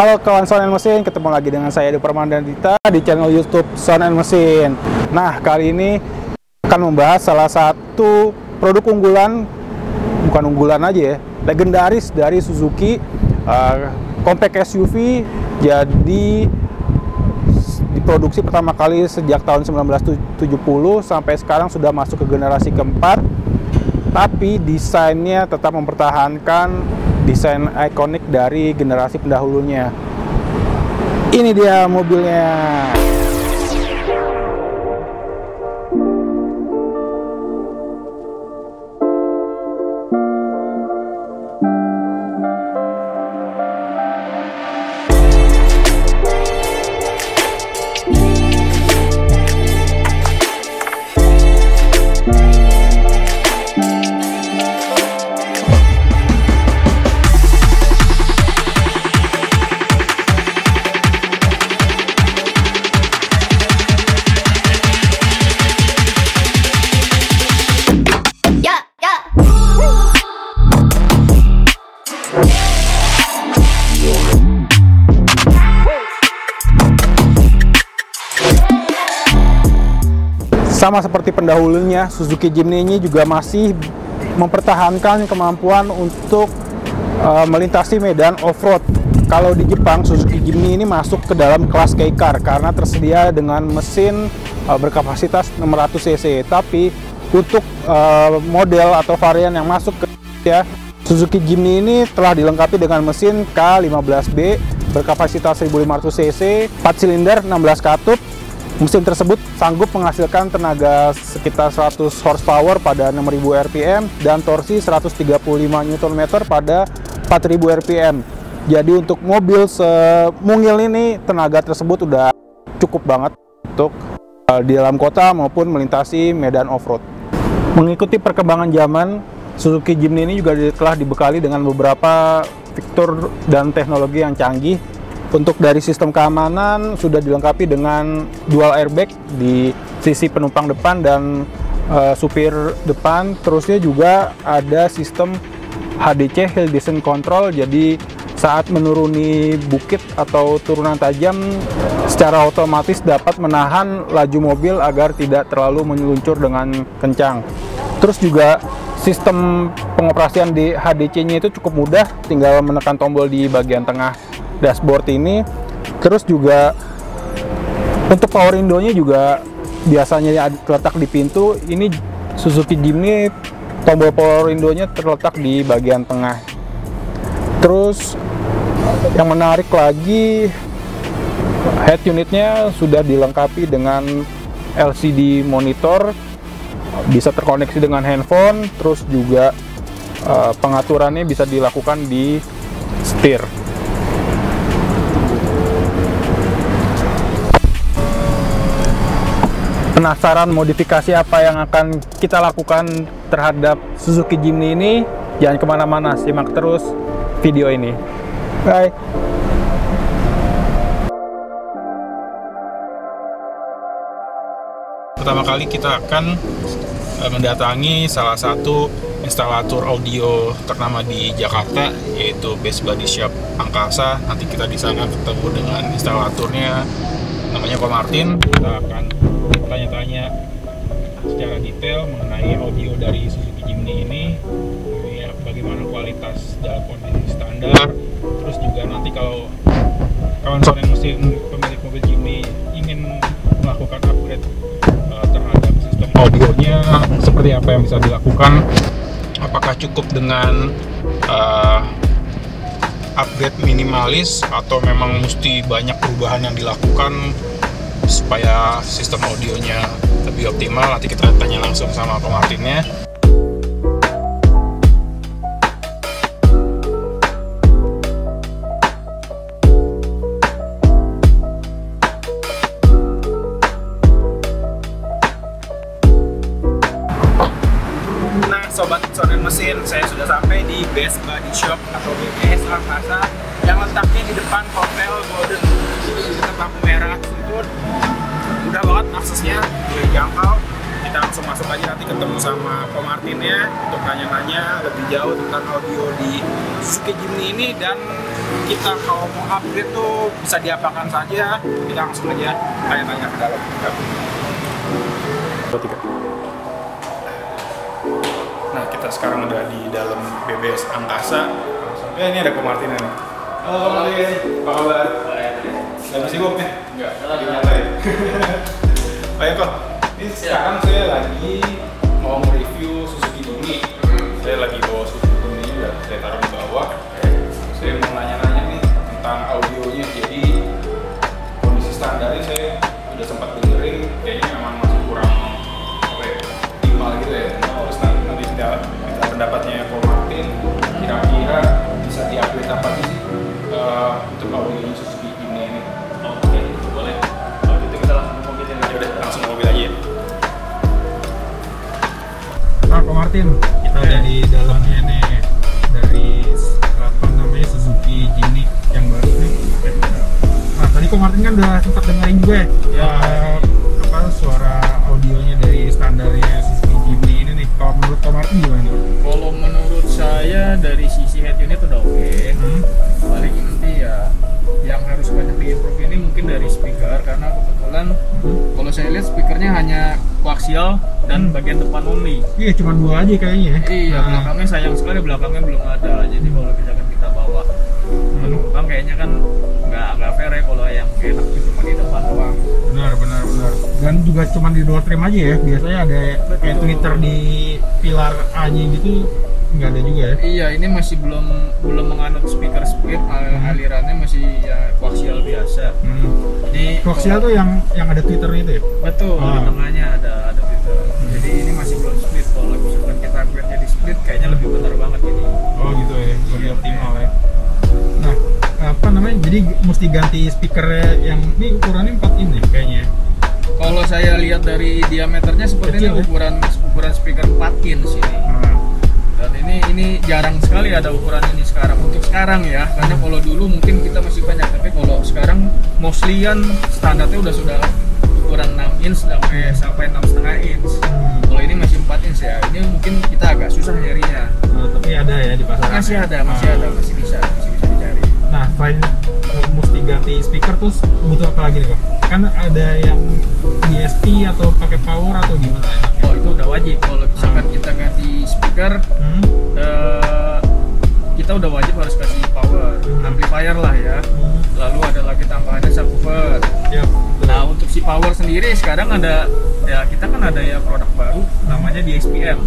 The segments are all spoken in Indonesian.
Halo kawan Sound and Mesin, ketemu lagi dengan saya Edi Permandandita di channel YouTube Sound and Mesin. Nah, kali ini akan membahas salah satu produk unggulan, bukan unggulan aja ya, legendaris dari Suzuki, compact SUV. Jadi diproduksi pertama kali sejak tahun 1970 sampai sekarang sudah masuk ke generasi keempat. Tapi desainnya tetap mempertahankan desain ikonik dari generasi pendahulunya. Ini dia mobilnya. Sama seperti pendahulunya, Suzuki Jimny ini juga masih mempertahankan kemampuan untuk melintasi medan off-road. Kalau di Jepang, Suzuki Jimny ini masuk ke dalam kelas Kei-Car karena tersedia dengan mesin berkapasitas 600 cc. Tapi untuk model atau varian yang masuk ke ya, Suzuki Jimny ini telah dilengkapi dengan mesin K15B berkapasitas 1500 cc, 4 silinder, 16 katup. Mesin tersebut sanggup menghasilkan tenaga sekitar 100 horsepower pada 6000 rpm dan torsi 135 Nm pada 4000 rpm. Jadi untuk mobil semungil ini, tenaga tersebut udah cukup banget untuk di dalam kota maupun melintasi medan off-road. Mengikuti perkembangan zaman, Suzuki Jimny ini juga telah dibekali dengan beberapa fitur dan teknologi yang canggih. Untuk dari sistem keamanan sudah dilengkapi dengan dual airbag di sisi penumpang depan dan supir depan. Terusnya juga ada sistem HDC Hill Descent Control. Jadi saat menuruni bukit atau turunan tajam, secara otomatis dapat menahan laju mobil agar tidak terlalu meluncur dengan kencang. Terus juga sistem pengoperasian di HDC-nya itu cukup mudah, tinggal menekan tombol di bagian tengah dashboard ini. Terus juga untuk power window-nya juga biasanya terletak di pintu. Ini Suzuki Jimny tombol power window-nya terletak di bagian tengah. Terus yang menarik lagi, head unitnya sudah dilengkapi dengan LCD monitor, bisa terkoneksi dengan handphone. Terus juga pengaturannya bisa dilakukan di setir. Penasaran modifikasi apa yang akan kita lakukan terhadap Suzuki Jimny ini? Jangan kemana-mana, simak terus video ini. Bye! Pertama kali kita akan mendatangi salah satu instalator audio ternama di Jakarta, yaitu Best Body Shop Angkasa. Nanti kita di sana ketemu dengan instalatornya, namanya Ko Martin. Kita akan tanya-tanya secara detail mengenai audio dari Suzuki Jimny ini, bagaimana kualitas dalam kondisi standar. Terus juga nanti kalau kawan Sound and Mesin pemilik mobil Jimny ingin melakukan upgrade terhadap sistem audionya, seperti apa yang bisa dilakukan, apakah cukup dengan upgrade minimalis atau memang mesti banyak perubahan yang dilakukan supaya sistem audionya lebih optimal. Nanti kita tanya langsung sama Ko Martinnya. Nah, sobat Sound and Mesin, saya sudah sampai di Best Body Shop atau BBS Angkasa yang letaknya di depan Hotel Golden di dekat lampu merah Sentul. Mudah banget aksesnya, boleh jangkau. Kita langsung masuk aja, nanti ketemu sama Ko Martinnya untuk tanya-tanya lebih jauh tentang audio di Suzuki Jimny ini dan kita kalau mau upgrade tuh bisa diapakan saja, kita langsung aja tanya-tanya ke dalam. Nah, kita sekarang udah di dalam BBS Angkasa. Ya, ini ada Ko Martin nih. Halo Martin, apa kabar? Lagi sibuk nih? Enggak, lagi nyantai. Baik kok, ini sekarang saya lagi mau review Suzuki Jimny. Saya lagi bawa Suzuki Jimny ini, udah saya taruh di bawah. Saya mau nanya-nanya nih tentang audionya. Jadi kondisi standarnya saya udah sempat dengerin, kayaknya memang masih kurang optimal gitu ya. Terus nanti kita minta pendapatnya Ko Martin, kira-kira bisa di-upgrade apa sih untuk audionya Suzuki Jimny ini? Oke, boleh. Kalau gitu kita langsung ke mobilnya. Ya udah, langsung mobil aja ya. Nah, Ko Martin, kita udah di dalamnya nih, dari apa namanya Suzuki Jimny yang baru nih. Nah, tadi Ko Martin kan udah sempat dengerin juga ya, apa suara audionya dari standarnya Suzuki Jimny ini nih. Kalau menurut Ko Martin gimana nih? Kalau menurut saya dari sisi head unit udah oke. Paling nanti ya yang harus banyak diimprove ini mungkin dari speaker, karena kebetulan kalau saya lihat speakernya hanya koaksial dan bagian depan only. Iya, cuma 2 aja kayaknya. Iya, belakangnya sayang sekali belakangnya belum ada. Jadi kalau misalkan kita bawa penumpang kayaknya kan nggak fair ya kalau yang enak itu cuma di depan doang. Benar. Dan juga cuma di door trim aja ya. Biasanya ada kayak Twitter di pilar A-nya gitu, nggak ada juga ya. Iya, ini masih belum menganut speaker split, alirannya masih ya koaksial biasa. Jadi Koaksial tuh yang ada Twitter itu ya? betul, di tengahnya ada Twitter. Jadi ini masih belum split. Kalau misalkan kita upgrade jadi split kayaknya lebih benar banget ini. Oh gitu ya, lebih optimal ya. Nah, apa namanya? Jadi mesti ganti speaker yang ini ukurannya 4 in ya kayaknya. Kalau saya lihat dari diameternya seperti Kecil, ini ukuran speaker 4 inch ini. Dan ini jarang sekali ada ukuran ini sekarang, untuk sekarang ya, karena kalau dulu mungkin kita masih banyak, tapi kalau sekarang mostly kan standarnya sudah ukuran 6 inch sampai 6,5 inch. Kalau ini masih 4 inch ya, ini mungkin kita agak susah nyarinya. Tapi ada ya di pasaran. Masih bisa dicari. Nah, selain mesti ganti speaker terus butuh apa lagi nih kok? Kan ada yang DSP atau pakai power atau gimana enaknya? Oh, itu udah wajib. Kalau misalkan kita ganti speaker, kita udah wajib harus kasih power amplifier lah ya. Lalu ada lagi tambahannya subwoofer. Nah, untuk si power sendiri sekarang ada ya, kita kan ada ya produk baru namanya DSP-M.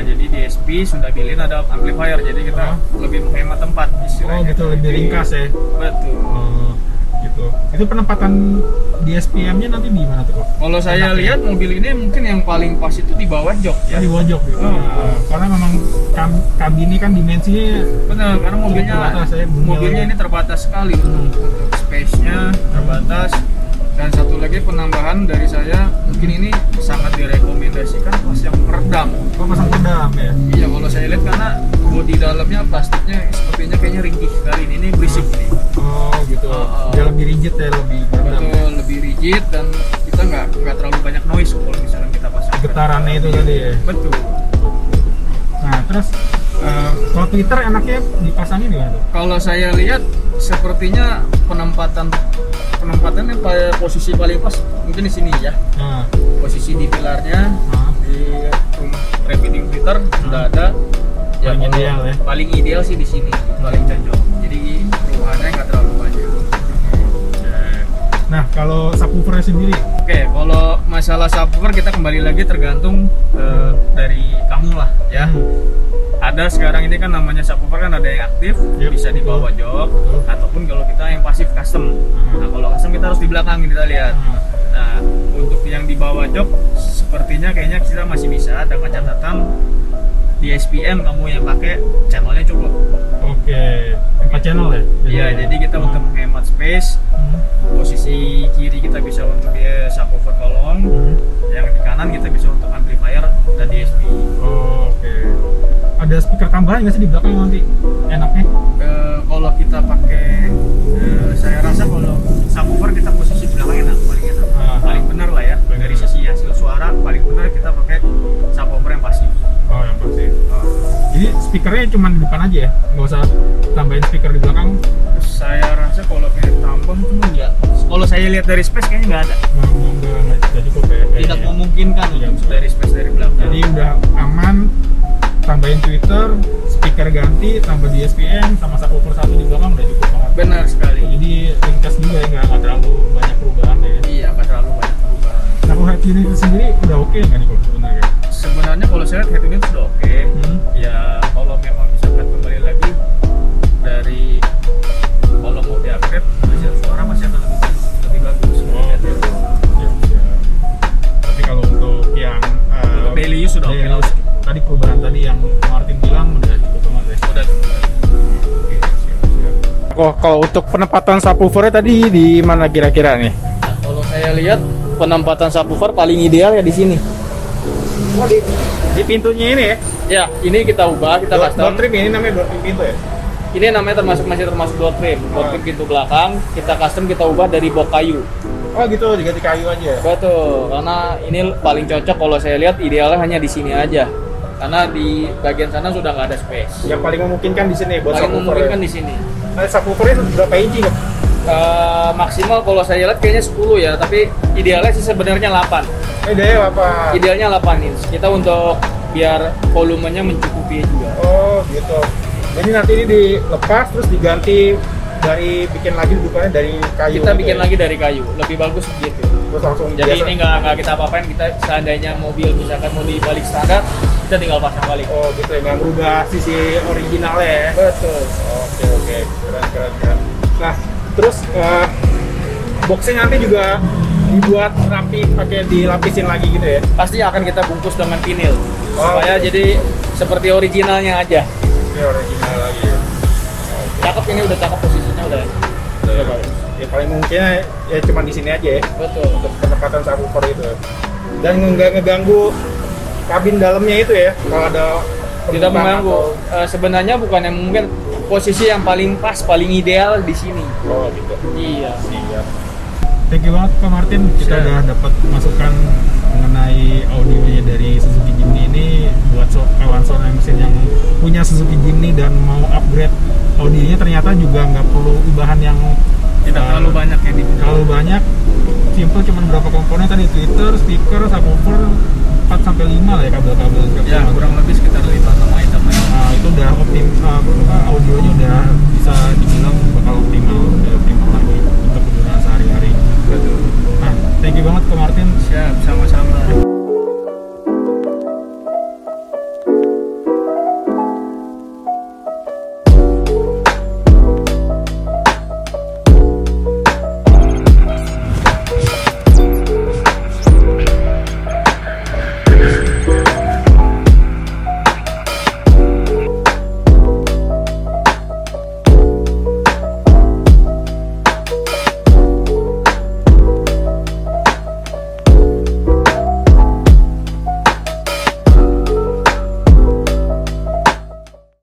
Jadi DSP sudah bilin ada amplifier, jadi kita lebih menghemat tempat istilahnya. Oh gitu, lebih ringkas ya. Betul. Gitu. Itu penempatan DSP-M-nya nanti di mana tuh kok? Kalau saya lihat mobil ini mungkin yang paling pas itu di bawah jok ya. Di bawah jok gitu. Karena memang kabin ini kan dimensinya benar, karena mobilnya ini terbatas sekali untuk space-nya terbatas. Dan satu lagi penambahan dari saya, mungkin ini sangat direkomendasikan pas yang peredam. Pasang peredam ya? Iya, kalau saya lihat karena bodi dalamnya plastiknya sepertinya kayaknya ringkih sekali ini berisik nih. Oh gitu. Dia lebih rigid ya, lebih peredam. Betul, lebih rigid dan kita nggak terlalu banyak noise kalau misalnya kita pasang. Getarannya itu tadi ya? Betul. Nah terus kalau Twitter enaknya dipasangin di mana? Kalau saya lihat sepertinya penempatannya pada posisi paling pas mungkin di sini ya. Posisi di pilarnya, di rumah repeating Twitter sudah ada. Ya, paling ideal ya. Paling ideal sih di sini, paling cocok. Jadi perubahannya nggak terlalu banyak. Nah, kalau subwoofernya sendiri? Oke, kalau masalah subwoofer kita kembali lagi tergantung dari kamu lah ya. Ada sekarang ini kan namanya subwoofer kan ada yang aktif, bisa di bawah jok, ataupun kalau kita yang pasif custom. Nah, kalau custom kita harus di belakang kita lihat. Nah, untuk yang di bawah jok sepertinya kayaknya kita masih bisa dengan catatan di SPM kamu yang pakai channelnya cukup. Oke, 4 channel ya? Iya, jadi kita untuk menghemat space, posisi kiri kita bisa untuk di subwoofer kolong, yang di kanan kita bisa untuk amplifier dan DSP. Oke. Ada speaker tambahan nggak sih di belakang nanti? Enaknya? Kalau kita pakai, saya rasa kalau subwoofer kita posisi belakang enak, paling benar lah ya. Dari sisi hasil suara paling benar kita pakai subwoofer yang pasif. Oh, yang pasif. Jadi speakernya cuma di depan aja ya, nggak usah tambahin speaker di belakang. Saya rasa kalau kayak tambah itu enggak. Kalau saya lihat dari space kayaknya nggak ada. Nggak cukup ya. Tidak memungkinkan Iya, untuk dari space dari belakang. Jadi udah aman, tambahin tweeter, speaker ganti, tambah DSPM sama subwoofer satu di belakang udah cukup banget. Benar sekali. Jadi ringkas juga ya, nggak terlalu banyak perubahan ya. Iya, nggak terlalu banyak perubahan. Nah, kalau head unit itu sendiri udah oke nggak nih kok sebenarnya? Sebenarnya kalau saya lihat head unit sudah oke. Ya kalau memang misalkan kembali lagi dari kalau mau di-upgrade, hasil suara masih akan lebih bagus. Ya. Tapi kalau untuk yang Daily use sudah oke lah. Tadi perubahan tadi yang Martin bilang udah cukup banget ya. Udah. Oke, siap. Oh, kalau untuk penempatan subwoofernya tadi di mana kira-kira nih? Nah, kalau saya lihat penempatan subwoofer paling ideal ya di sini. Oh, di pintunya ini ya? Ya, ini kita ubah, kita custom. Door trim ini namanya door trim pintu ya? Ini namanya masih termasuk door trim. Door trim pintu belakang, kita custom, kita ubah dari box kayu. Oh gitu, diganti kayu aja. Betul, karena ini paling cocok kalau saya lihat idealnya hanya di sini aja. Karena di bagian sana sudah nggak ada space. Yang paling memungkinkan di sini buat Paling subwoofer. memungkinkan di sini. Nah, subwoofernya berapa inci kok? Maksimal kalau saya lihat kayaknya 10 ya, tapi idealnya sih sebenarnya 8. Deh apa? Idealnya 8 inch. Kita untuk biar volumenya mencukupi juga. Oh gitu. Jadi nanti ini dilepas terus diganti dari bikin lagi dudukannya dari kayu. Kita gitu bikin ya? lagi dari kayu, lebih bagus begitu. Terus langsung Jadi biasa. ini nggak kita apa-apain, kita seandainya mobil misalkan mau dibalik standar, kita tinggal pasang balik. Oh gitu ya, nggak merubah sisi originalnya ya. Betul. Oke, keren. Nah, terus boxnya nanti juga dibuat rapi pakai dilapisin lagi gitu ya. Pasti akan kita bungkus dengan vinil supaya oke. jadi seperti originalnya aja. Ini original lagi ya. Cakep, ini udah cakep posisinya udah. Ya paling mungkin ya cuma di sini aja ya Betul. untuk penempatan subwoofer itu. Dan nggak ngeganggu kabin dalamnya itu ya kalau ada Tidak penumpang mengganggu. atau- Sebenarnya bukan yang mungkin posisi yang paling pas, paling ideal di sini. Oh gitu. Iya. Siap. Thank you banget Pak Martin. Kita Siap. udah dapat masukan mengenai audionya dari Suzuki Jimny ini buat kawan sound mesin yang punya Suzuki Jimny dan mau upgrade audionya, ternyata juga nggak perlu ubahan yang Tidak terlalu banyak ya di terlalu banyak. Simple, cuman berapa komponen tadi, tweeter, speaker, subwoofer 4 sampai 5 lah ya kabel-kabel. Ya, kurang lebih sekitar 5-6 item. Nah, itu udah audionya udah bisa di